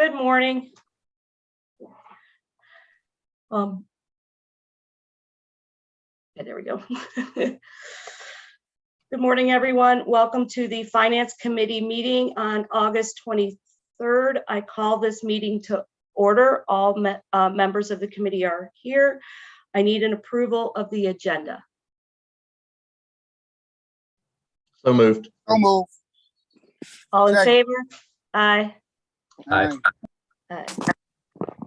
Good morning. Okay, there we go. Good morning, everyone. Welcome to the Finance Committee meeting on August 23rd. I call this meeting to order. All members of the committee are here. I need an approval of the agenda. So moved. So move. All in Second. favor? Aye. Aye. Aye.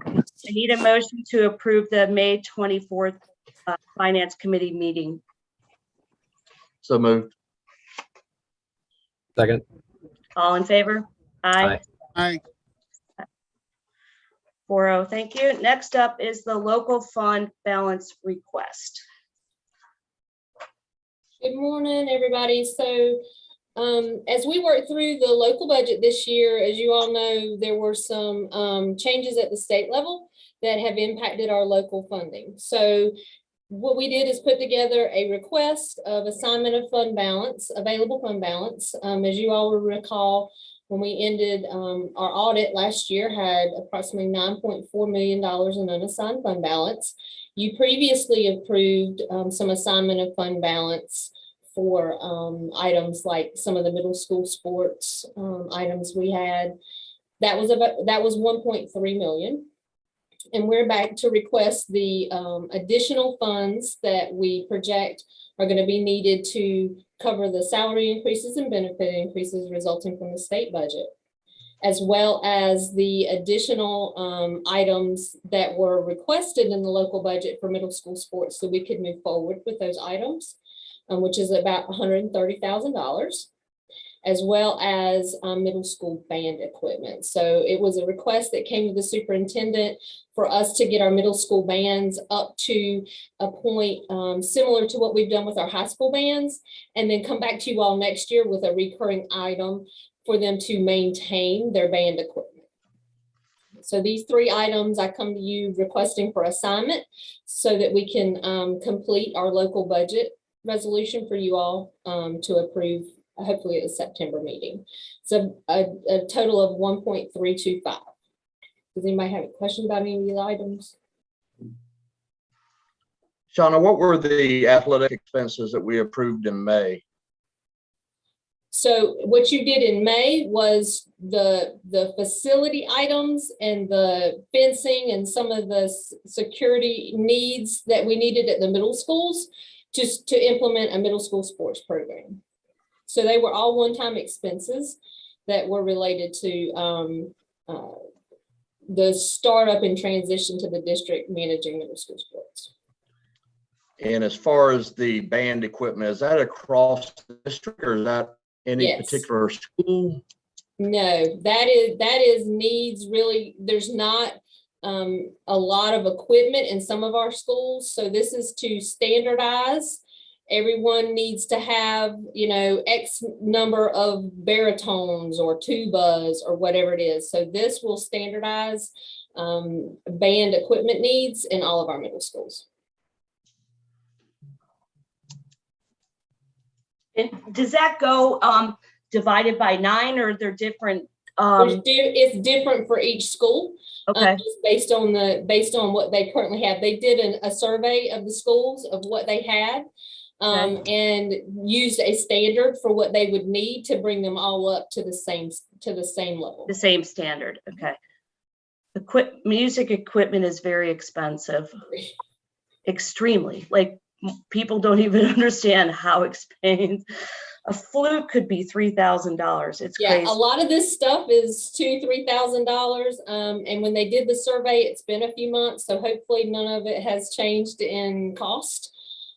I need a motion to approve the May 24th Finance Committee meeting. So moved. Second. All in favor? Aye. Aye. 4-0, thank you. Next up is the local fund balance request. Good morning, everybody. So as we work through the local budget this year, as you all know, there were some changes at the state level that have impacted our local funding. So what we did is put together a request of assignment of fund balance, available fund balance. As you all will recall, when we ended our audit last year, had approximately $9.4 million in unassigned fund balance. You previously approved some assignment of fund balance for items like some of the middle school sports items we had. That was 1.3 million. And we're back to request the additional funds that we project are going to be needed to cover the salary increases and benefit increases resulting from the state budget, as well as the additional items that were requested in the local budget for middle school sports, so we could move forward with those items, which is about $130,000, as well as middle school band equipment. So it was a request that came to the superintendent for us to get our middle school bands up to a point similar to what we've done with our high school bands, and then come back to you all next year with a recurring item for them to maintain their band equipment. So these three items, I come to you requesting for assignment so that we can complete our local budget resolution for you all to approve, hopefully at the September meeting. So a total of 1.325. Does anybody have any questions about any of these items? Shauna, what were the athletic expenses that we approved in May? So what you did in May was the facility items and the fencing and some of the security needs that we needed at the middle schools just to implement a middle school sports program. So they were all one-time expenses that were related to the startup and transition to the district managing middle school sports. And as far as the band equipment, is that across the district or is that any Yes. particular school? No, that is needs really. There's not a lot of equipment in some of our schools. So this is to standardize. Everyone needs to have, X number of baritones or tubas or whatever it is. So this will standardize band equipment needs in all of our middle schools. And does that go divided by 9, or they're different? It's different for each school. Okay. Just based on what they currently have. They did a survey of the schools of what they had. And used a standard for what they would need to bring them all up to the same level. The same standard. Okay. Music equipment is very expensive. Extremely. Like, people don't even understand how expensive. A flute could be $3,000. It's crazy. A lot of this stuff is $2,000-$3,000. And when they did the survey, it's been a few months, so hopefully none of it has changed in cost.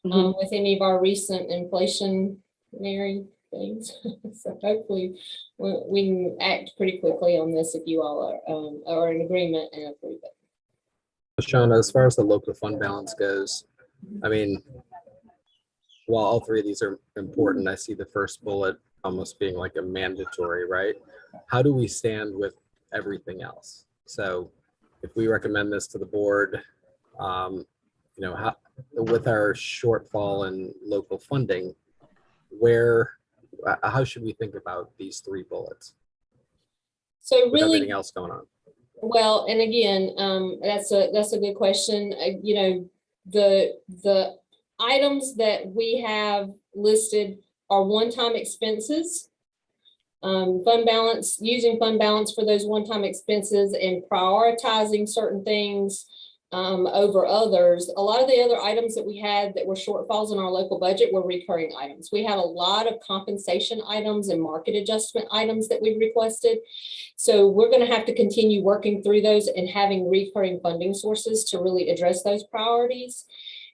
With any of our recent inflationary things. So hopefully we can act pretty quickly on this if you all are in agreement and approve it. Shauna, as far as the local fund balance goes, I mean, while all three of these are important, I see the first bullet almost being like a mandatory, right? How do we stand with everything else? So if we recommend this to the board, how, with our shortfall in local funding, how should we think about these three bullets? So with really, everything else going on? Well, and again, that's a good question. You know, the items that we have listed are one-time expenses. Fund balance, using fund balance for those one-time expenses and prioritizing certain things over others. A lot of the other items that we had that were shortfalls in our local budget were recurring items. We had a lot of compensation items and market adjustment items that we requested. So we're going to have to continue working through those and having recurring funding sources to really address those priorities.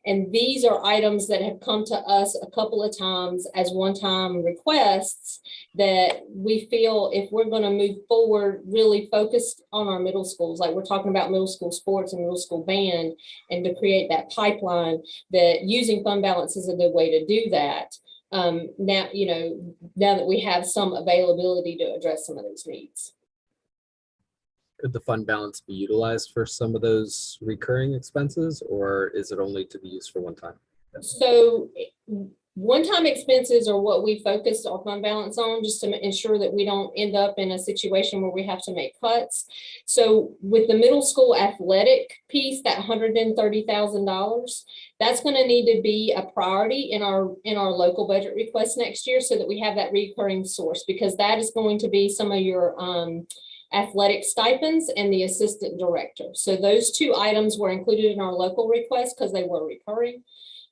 And these are items that have come to us a couple of times as one-time requests that we feel if we're going to move forward, really focused on our middle schools, like we're talking about middle school sports and middle school band, and to create that pipeline, that using fund balance is a good way to do that. Now, you know, now that we have some availability to address some of those needs. Could the fund balance be utilized for some of those recurring expenses, or is it only to be used for one time? So one-time expenses are what we focus our fund balance on, just to ensure that we don't end up in a situation where we have to make cuts. So with the middle school athletic piece, that $130,000, that's going to need to be a priority in our local budget request next year, so that we have that recurring source, because that is going to be some of your athletic stipends and the assistant director. So those two items were included in our local request because they were recurring.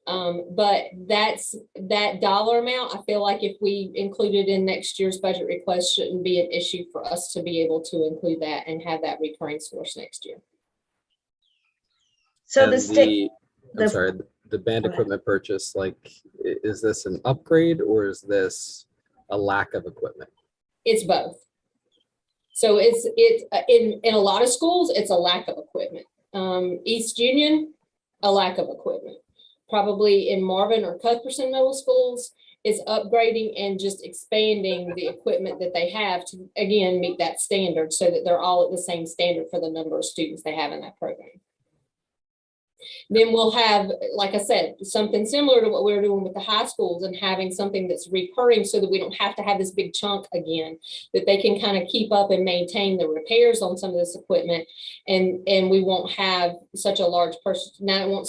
But that dollar amount, I feel like if we include it in next year's budget request, shouldn't be an issue for us to be able to include that and have that recurring source next year. So And the state, the band equipment purchase, like, is this an upgrade or is this a lack of equipment? It's both. So it's in a lot of schools, it's a lack of equipment. East Union, a lack of equipment. Probably in Marvin or Cuthbertson middle schools, is upgrading and just expanding the equipment that they have to, again, meet that standard, so that they're all at the same standard for the number of students they have in that program. Then we'll have, like I said, something similar to what we're doing with the high schools, and having something that's recurring so that we don't have to have this big chunk again, that they can kind of keep up and maintain the repairs on some of this equipment. And we won't have such a large purchase. Now,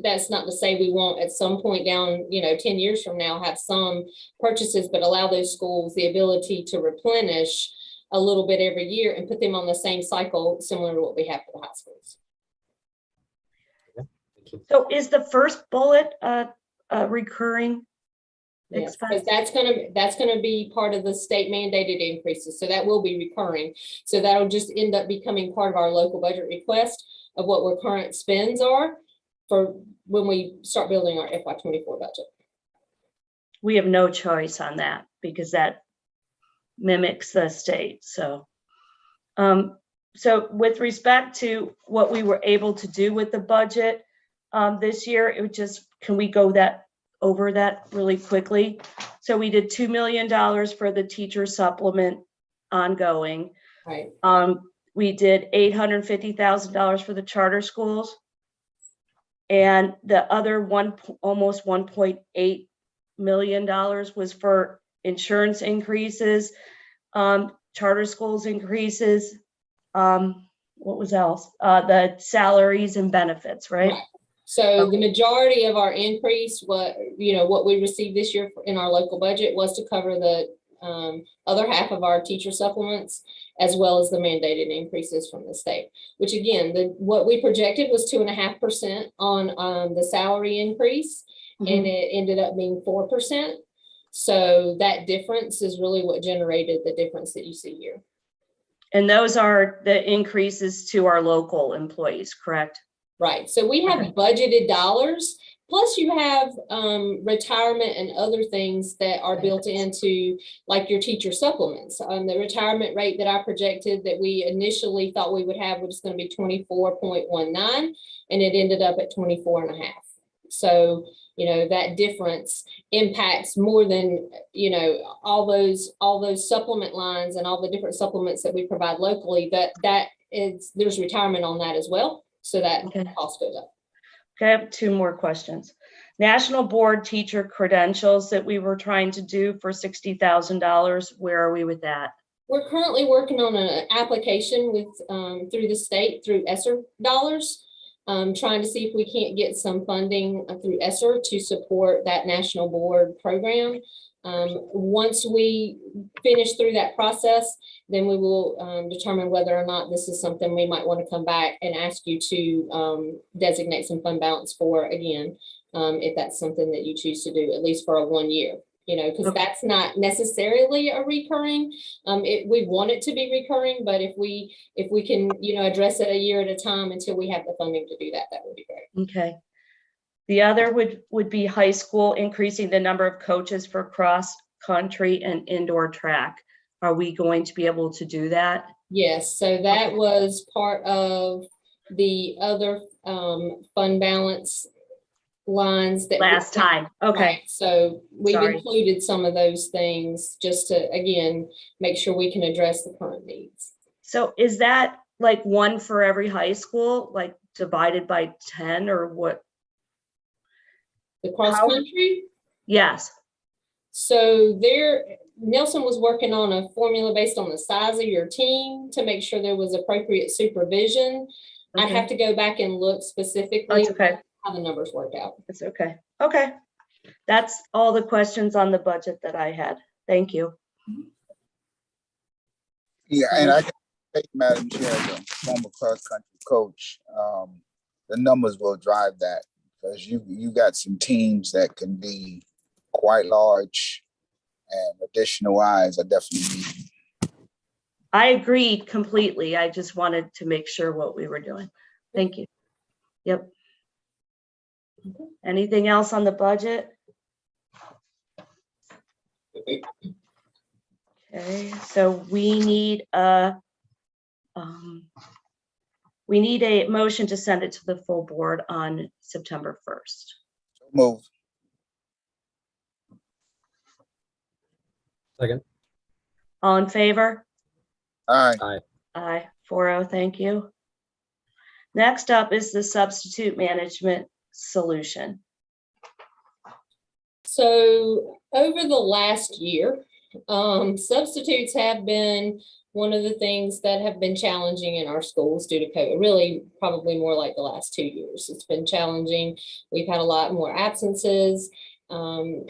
that's not to say we won't at some point down, 10 years from now, have some purchases, but allow those schools the ability to replenish a little bit every year and put them on the same cycle, similar to what we have for the high schools. so is the first bullet recurring Yes, expense? because that's gonna be part of the state mandated increases. So that will be recurring. So that'll just end up becoming part of our local budget request of what our current spends are for when we start building our FY24 budget. We have no choice on that because that mimics the state. So, so with respect to what we were able to do with the budget this year, it would just, can we go over that really quickly? So we did $2 million for the teacher supplement ongoing. Right. We did $850,000 for the charter schools. And the other almost $1.8 million was for insurance increases, charter schools increases. What was else? The salaries and benefits, right? So the majority of our increase, what we received this year in our local budget, was to cover the other half of our teacher supplements, as well as the mandated increases from the state, which again, what we projected was 2.5% on the salary increase, and it ended up being 4%. So that difference is really what generated the difference that you see here. And those are the increases to our local employees, correct? Right. So we have budgeted dollars, plus you have retirement and other things that are built into, like your teacher supplements. The retirement rate that I projected that we initially thought we would have was going to be 24.19, and it ended up at 24.5. So, that difference impacts more than, all those supplement lines and all the different supplements that we provide locally, there's retirement on that as well. So that cost goes up. Okay, I have two more questions. National board teacher credentials that we were trying to do for $60,000. Where are we with that? We're currently working on an application with, through the state, through ESSER dollars. Trying to see if we can't get some funding through ESSER to support that national board program. Once we finish through that process, then we will determine whether or not this is something we might want to come back and ask you to designate some fund balance for again, if that's something that you choose to do, at least for a 1 year. You know, because that's not necessarily a recurring. We want it to be recurring, but if we can, you know, address it a year at a time until we have the funding to do that, that would be great. Okay. The other would be high school, increasing the number of coaches for cross country and indoor track. Are we going to be able to do that? Yes, so that was part of the other fund balance lines that Last time. Okay. Right. So we've Sorry. included some of those things just to, again, make sure we can address the current needs. So is that like one for every high school, like divided by 10 or what? The cross country? Yes. So Nelson was working on a formula based on the size of your team to make sure there was appropriate supervision. Okay. I'd have to go back and look specifically That's okay. how the numbers work out. It's okay. Okay. That's all the questions on the budget that I had. Thank you. Yeah, and I can say, Madam Chair, the former cross-country coach, the numbers will drive that because you got some teams that can be quite large, and additional eyes are definitely needed. I agreed completely. I just wanted to make sure what we were doing. Thank you. Yep. Anything else on the budget? Okay, so we need a motion to send it to the full board on September 1st. So move. Second. All in favor? Aye. Aye. Aye, 4-0, thank you. Next up is the substitute management solution. So over the last year, substitutes have been one of the things that have been challenging in our schools due to COVID. Really, probably more like the last 2 years. It's been challenging. We've had a lot more absences and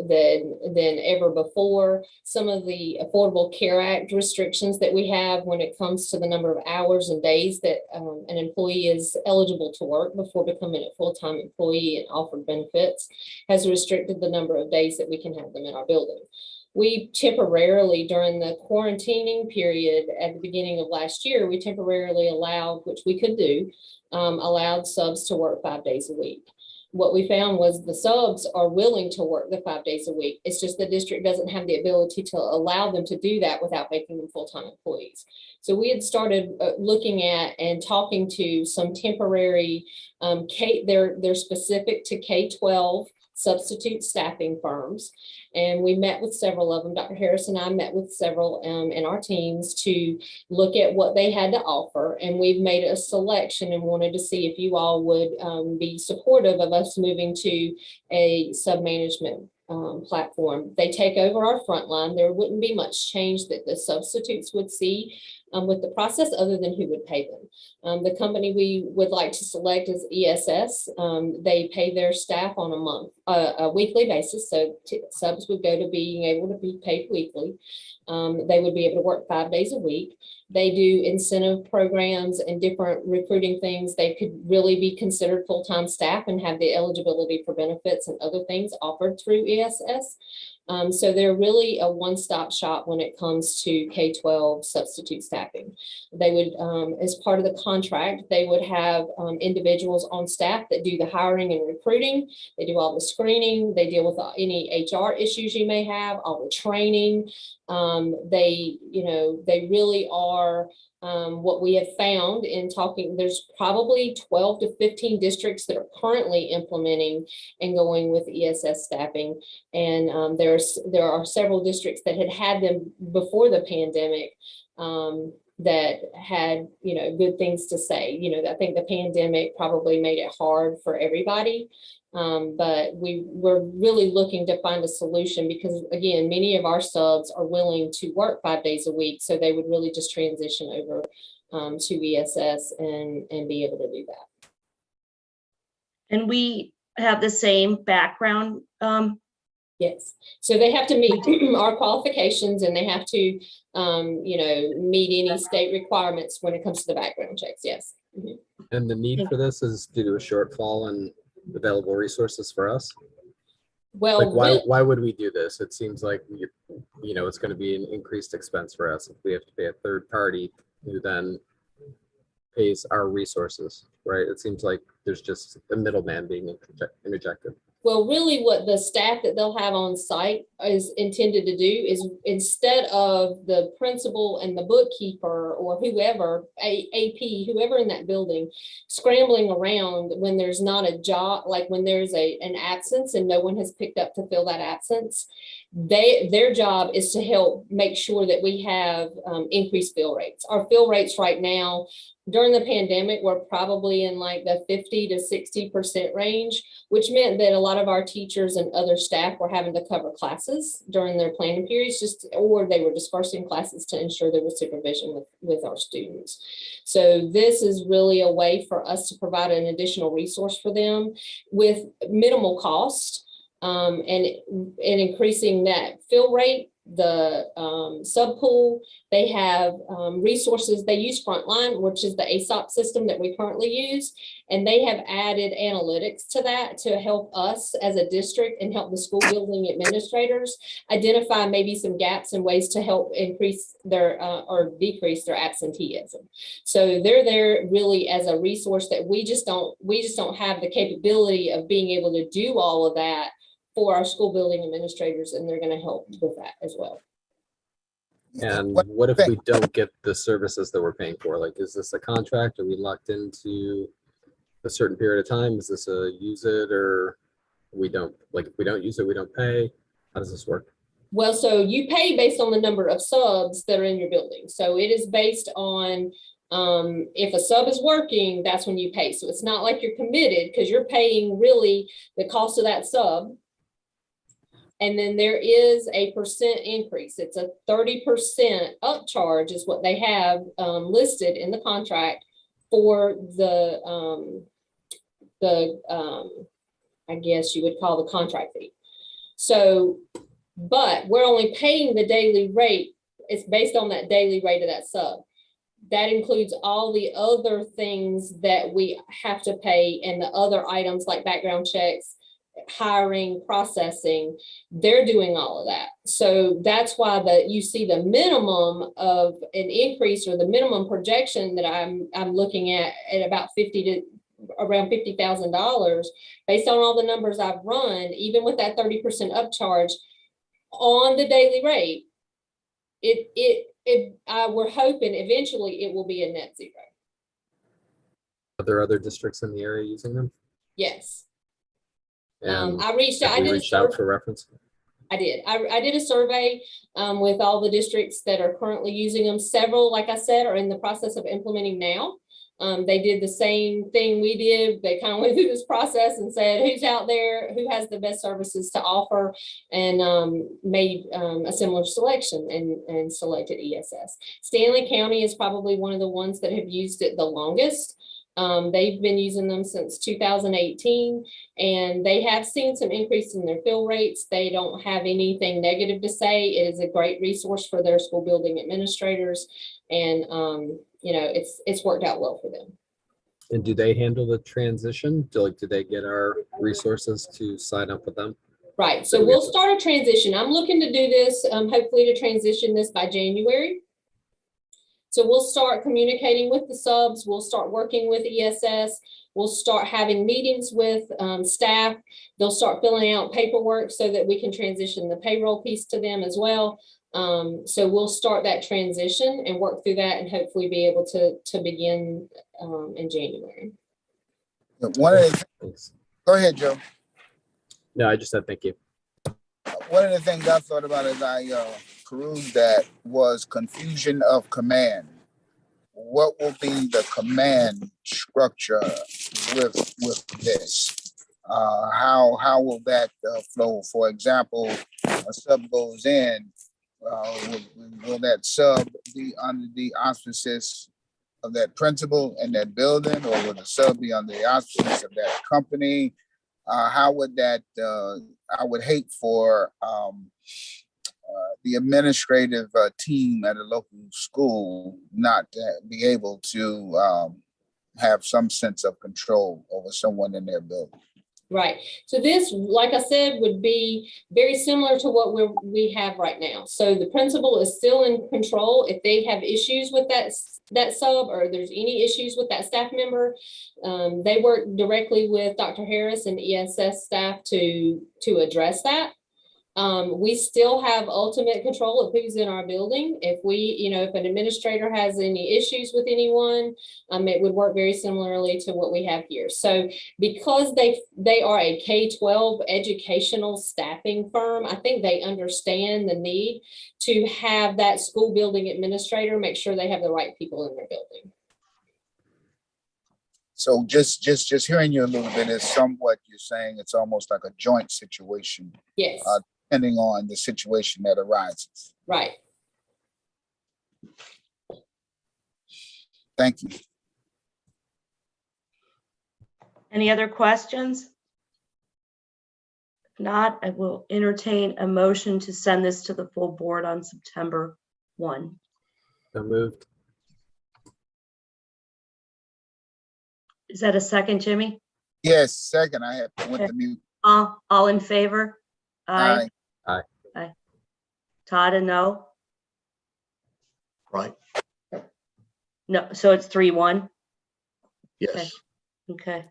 than ever before. Some of the Affordable Care Act restrictions that we have when it comes to the number of hours and days that an employee is eligible to work before becoming a full-time employee and offered benefits has restricted the number of days that we can have them in our building. We temporarily, during the quarantining period at the beginning of last year, we temporarily allowed, which we could do, allowed subs to work 5 days a week. What we found was the subs are willing to work the 5 days a week. It's just the district doesn't have the ability to allow them to do that without making them full-time employees. So we had started looking at and talking to some temporary, they're specific to K-12 substitute staffing firms. And we met with several of them. Dr. Harris and I met with several in our teams to look at what they had to offer. And we've made a selection and wanted to see if you all would be supportive of us moving to a sub-management platform. They take over our front line. There wouldn't be much change that the substitutes would see with the process other than who would pay them. The company we would like to select is ESS. They pay their staff on a weekly basis. So subs would go to being able to be paid weekly. They would be able to work 5 days a week. They do incentive programs and different recruiting things. They could really be considered full-time staff and have the eligibility for benefits and other things offered through ESS. So they're really a one-stop shop when it comes to K-12 substitute staffing. They would, as part of the contract, they would have individuals on staff that do the hiring and recruiting. They do all the screening. They deal with any HR issues you may have, all the training. They really are what we have found in talking. There's probably 12 to 15 districts that are currently implementing and going with ESS staffing. And there are several districts that had them before the pandemic. that had, good things to say. I think the pandemic probably made it hard for everybody. But we're really looking to find a solution because, again, many of our subs are willing to work 5 days a week. So they would really just transition over to ESS and be able to do that. And we have the same background. Yes. So they have to meet our qualifications and they have to, meet any state requirements when it comes to the background checks. Yes. Mhm. And the need for this is due to a shortfall in available resources for us. Well, Like why would we do this? It seems like it's going to be an increased expense for us if we have to pay a third party who then pays our resources, right? It seems like there's just a middleman being interjected. Well, really what the staff that they'll have on site is intended to do is, instead of the principal and the bookkeeper or whoever, AP, whoever in that building, scrambling around when there's not a job, like when there's an absence and no one has picked up to fill that absence, their job is to help make sure that we have increased fill rates. Our fill rates right now during the pandemic were probably in like the 50 to 60% range, which meant that a lot of our teachers and other staff were having to cover classes during their planning periods, or they were dispersing classes to ensure there was supervision with our students. So this is really a way for us to provide an additional resource for them with minimal cost, and increasing that fill rate. The sub pool, they have resources. They use Frontline, which is the ASOP system that we currently use, and they have added analytics to that to help us as a district and help the school building administrators identify maybe some gaps and ways to help increase their or decrease their absenteeism. So they're there really as a resource that we just don't have the capability of being able to do all of that for our school building administrators, and they're going to help with that as well. And what if we don't get the services that we're paying for? Like, is this a contract? Are we locked into a certain period of time? Is this a use it or we don't? Like, if we don't use it, we don't pay. How does this work? Well, so you pay based on the number of subs that are in your building. So it is based on if a sub is working, that's when you pay. So it's not like you're committed because you're paying really the cost of that sub. And then there is a percent increase. It's a 30% upcharge is what they have listed in the contract for the I guess you would call the contract fee. So, but we're only paying the daily rate. It's based on that daily rate of that sub. That includes all the other things that we have to pay and the other items like background checks, hiring, processing. They're doing all of that. So that's why you see the minimum of an increase or the minimum projection that I'm looking at about around $50,000 based on all the numbers I've run, even with that 30% upcharge on the daily rate. We're hoping eventually it will be a net zero. Are there other districts in the area using them? Yes. And I reached out. I reached out for reference. I did. I did a survey with all the districts that are currently using them. Several, like I said, are in the process of implementing now. They did the same thing we did. They kind of went through this process and said, who's out there, who has the best services to offer, and made a similar selection and selected ESS. Stanley County is probably one of the ones that have used it the longest. They've been using them since 2018, and they have seen some increase in their fill rates. They don't have anything negative to say. It is a great resource for their school building administrators, and it's worked out well for them. And do they handle the transition? Do they get our resources to sign up with them? Right. So we'll start a transition. I'm looking to do this, hopefully to transition this by January. So we'll start communicating with the subs. We'll start working with ESS. We'll start having meetings with staff. They'll start filling out paperwork so that we can transition the payroll piece to them as well. So we'll start that transition and work through that and hopefully be able to begin in January. Go ahead, Joe. No, I just said thank you. One of the things I thought about as I perused that was confusion of command. what will be the command structure with this? How will that flow? For example, a sub goes in, will that sub be under the auspices of that principal in that building, or will the sub be under the auspices of that company? How would that, I would hate for the administrative team at a local school not to be able to have some sense of control over someone in their building. Right. So this, like I said, would be very similar to what we have right now. So the principal is still in control. If they have issues with that sub, or there's any issues with that staff member, they work directly with Dr. Harris and ESS staff to address that. We still have ultimate control of who's in our building. If if an administrator has any issues with anyone, it would work very similarly to what we have here. So because they are a K-12 educational staffing firm, I think they understand the need to have that school building administrator make sure they have the right people in their building. So just hearing you a little bit is somewhat you're saying it's almost like a joint situation. Yes. Depending on the situation that arises. Right. Thank you. Any other questions? If not, I will entertain a motion to send this to the full board on September 1. So moved. Is that a second, Jimmy? Yes, second, I have went to mute. All in favor? Aye. Todd, a no? Right? No, so it's 3-1? Yes. Okay.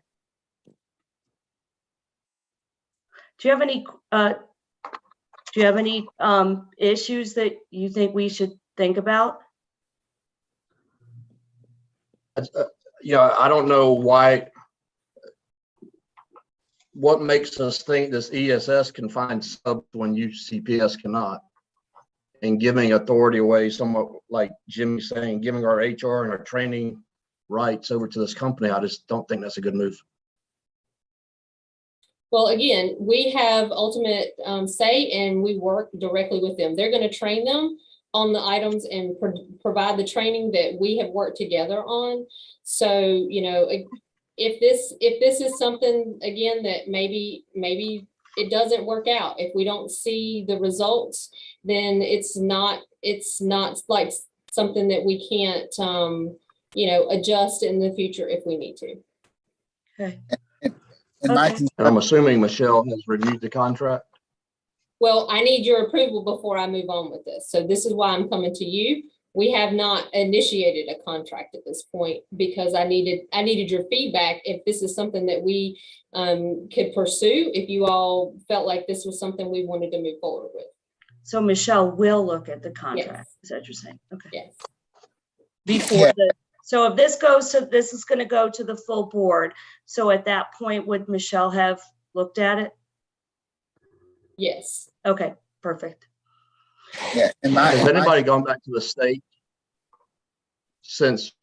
Do you have any issues that you think we should think about? I don't know why. What makes us think this ESS can find subs when UCPS cannot? And giving authority away, somewhat like Jimmy's saying, giving our HR and our training rights over to this company, I just don't think that's a good move. Well, again, we have ultimate say, and we work directly with them. They're going to train them on the items and provide the training that we have worked together on. So, if this is something, again, that maybe it doesn't work out, if we don't see the results, then it's not like something that we can't adjust in the future if we need to. Okay. And I'm assuming Michelle has reviewed the contract. Well, I need your approval before I move on with this. So this is why I'm coming to you. We have not initiated a contract at this point because I needed your feedback if this is something that we could pursue, if you all felt like this was something we wanted to move forward with. So Michelle will look at the contract. Yes. Is that what you're saying? Okay. Yes. So if this goes to, this is going to go to the full board. So at that point, would Michelle have looked at it? Yes. Okay, perfect. Yeah. Has anybody gone back to the state since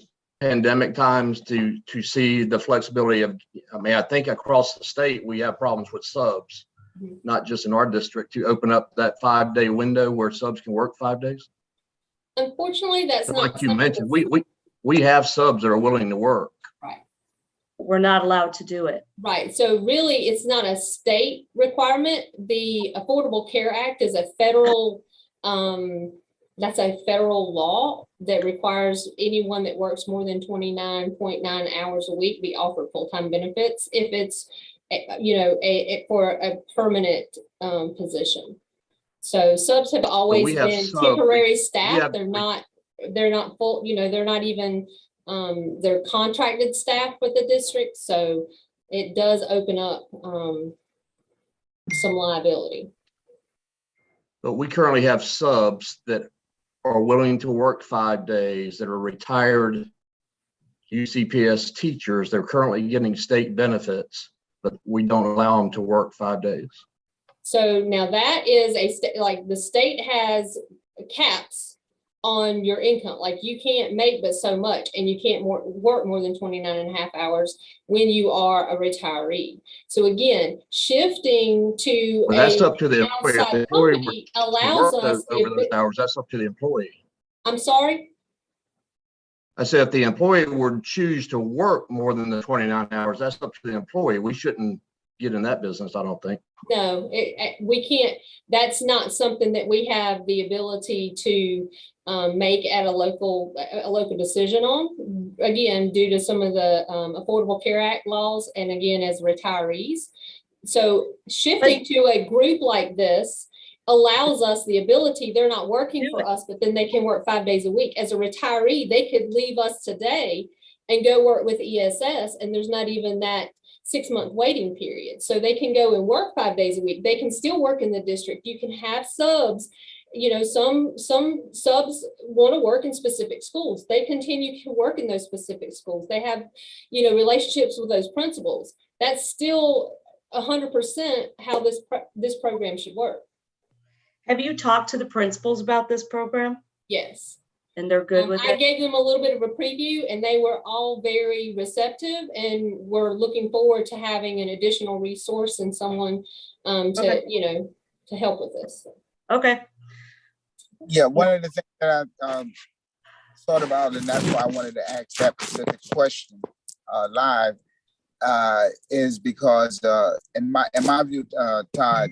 pandemic times to see the flexibility of, I think across the state, we have problems with subs, not just in our district, to open up that 5-day window where subs can work 5 days? Unfortunately, that's not like you mentioned. We have subs that are willing to work. Right. We're not allowed to do it. Right. So really, it's not a state requirement. The Affordable Care Act is a federal, that's a federal law that requires anyone that works more than 29.9 hours a week be offered full-time benefits if it's, for a permanent position. So subs have always been temporary staff. They're not full, they're not even, they're contracted staff with the district. So it does open up some liability. But we currently have subs that are willing to work 5 days that are retired UCPS teachers. They're currently getting state benefits, but we don't allow them to work 5 days. So now that is a state, like the state has caps on your income. Like you can't make but so much, and you can't work more than 29 and a half hours when you are a retiree. So again, shifting to Well, that's up to the employer. If the outside employee company allows work us. over those hours, that's up to the employee. I'm sorry. I said, if the employee would choose to work more than the 29 hours, that's up to the employee. We shouldn't get in that business, I don't think. No, we can't. That's not something that we have the ability to make at a local decision on. Again, due to some of the Affordable Care Act laws, and again, as retirees. So shifting to a group like this allows us the ability. They're not working for us, but then they can work 5 days a week. As a retiree, they could leave us today and go work with ESS, and there's not even that 6-month waiting period. So they can go and work 5 days a week. They can still work in the district. You can have subs. You know, some subs want to work in specific schools. They continue to work in those specific schools. They have, you know, relationships with those principals. That's still 100% how this program should work. Have you talked to the principals about this program? Yes. And they're good with I it? gave them a little bit of a preview, and they were all very receptive, and we're looking forward to having an additional resource and someone Okay. to help with this. Okay. Yeah, one of the things that I thought about, and that's why I wanted to ask that specific question live, is because in my view, Todd,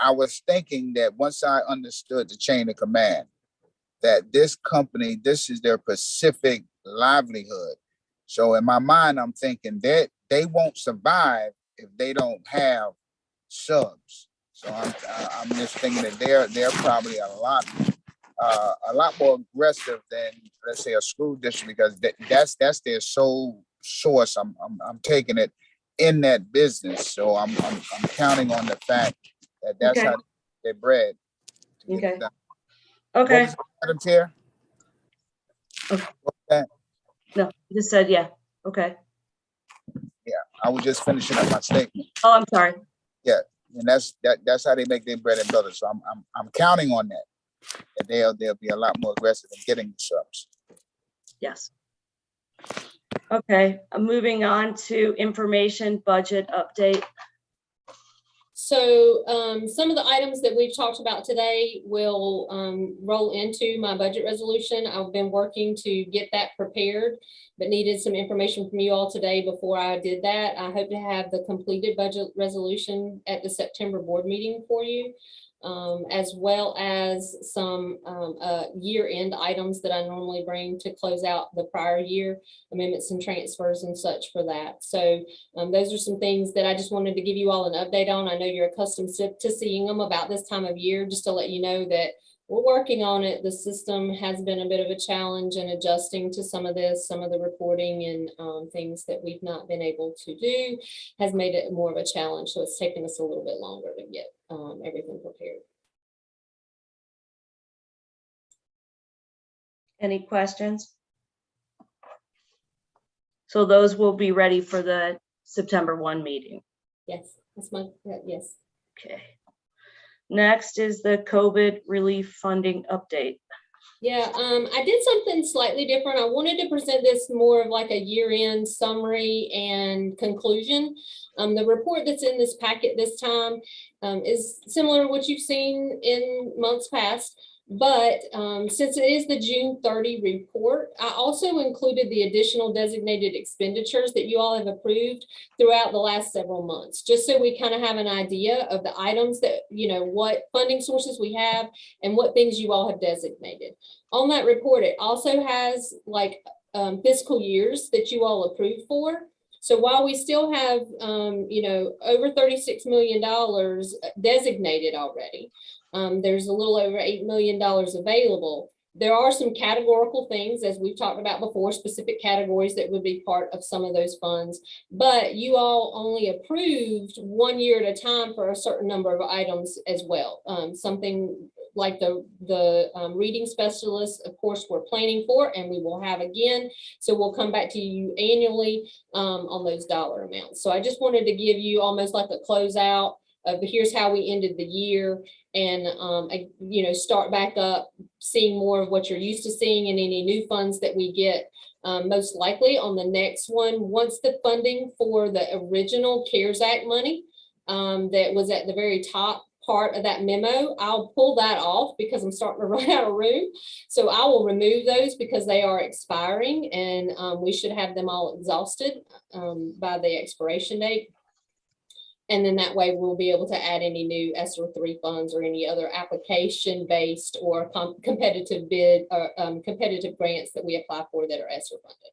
I was thinking that once I understood the chain of command, that this company, this is their specific livelihood. So in my mind, I'm thinking that they won't survive if they don't have subs. So I'm just thinking that they're probably a lot more aggressive than, let's say, a school district, because that's their sole source. I'm taking it in that business. So I'm counting on the fact that that's Okay. how they get bread. To get Okay. it done. Okay. What was, Madam Chair? Okay. What's that? No, you just said, yeah. Okay. Yeah, I was just finishing up my statement. Oh, I'm sorry. Yeah, and that's how they make their bread and butter. So I'm counting on that they'll be a lot more aggressive in getting the subs. Yes. Okay, moving on to information budget update. So some of the items that we've talked about today will roll into my budget resolution. I've been working to get that prepared, but needed some information from you all today before I did that. I hope to have the completed budget resolution at the September board meeting for you, as well as some year-end items that I normally bring to close out the prior year, amendments and transfers and such for that. So those are some things that I just wanted to give you all an update on. I know you're accustomed to seeing them about this time of year, just to let you know that we're working on it. The system has been a bit of a challenge in adjusting to some of this, some of the reporting and things that we've not been able to do has made it more of a challenge. So it's taken us a little bit longer to get everything prepared. Any questions? So those will be ready for the September 1 meeting. Yes, that's my, yes. Okay. Next is the COVID relief funding update. Yeah, I did something slightly different. I wanted to present this more of like a year-end summary and conclusion. The report that's in this packet this time is similar to what you've seen in months past. But since it is the June 30 report, I also included the additional designated expenditures that you all have approved throughout the last several months, just so we kind of have an idea of the items that, what funding sources we have and what things you all have designated. On that report, it also has like fiscal years that you all approved for. So while we still have, over $36 million designated already, there's a little over $8 million available. There are some categorical things, as we've talked about before, specific categories that would be part of some of those funds, but you all only approved 1 year at a time for a certain number of items as well. Something like the reading specialist, of course, we're planning for, and we will have again. So we'll come back to you annually on those dollar amounts. So I just wanted to give you almost like a closeout here's how we ended the year, and, start back up, seeing more of what you're used to seeing and any new funds that we get. Most likely on the next one, once the funding for the original CARES Act money that was at the very top part of that memo, I'll pull that off because I'm starting to run out of room. So I will remove those because they are expiring, and we should have them all exhausted by the expiration date. And then that way we'll be able to add any new ESSER 3 funds or any other application-based or competitive bid or competitive grants that we apply for that are ESSER funded.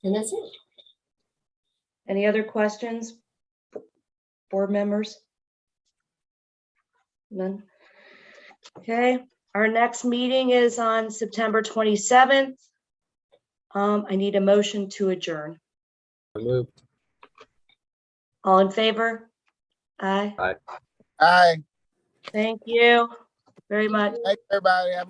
And that's it. Any other questions? Board members? None? Okay, our next meeting is on September 27th. I need a motion to adjourn. Moved. All in favor? Aye. Aye. Thank you very much. Thank everybody. Have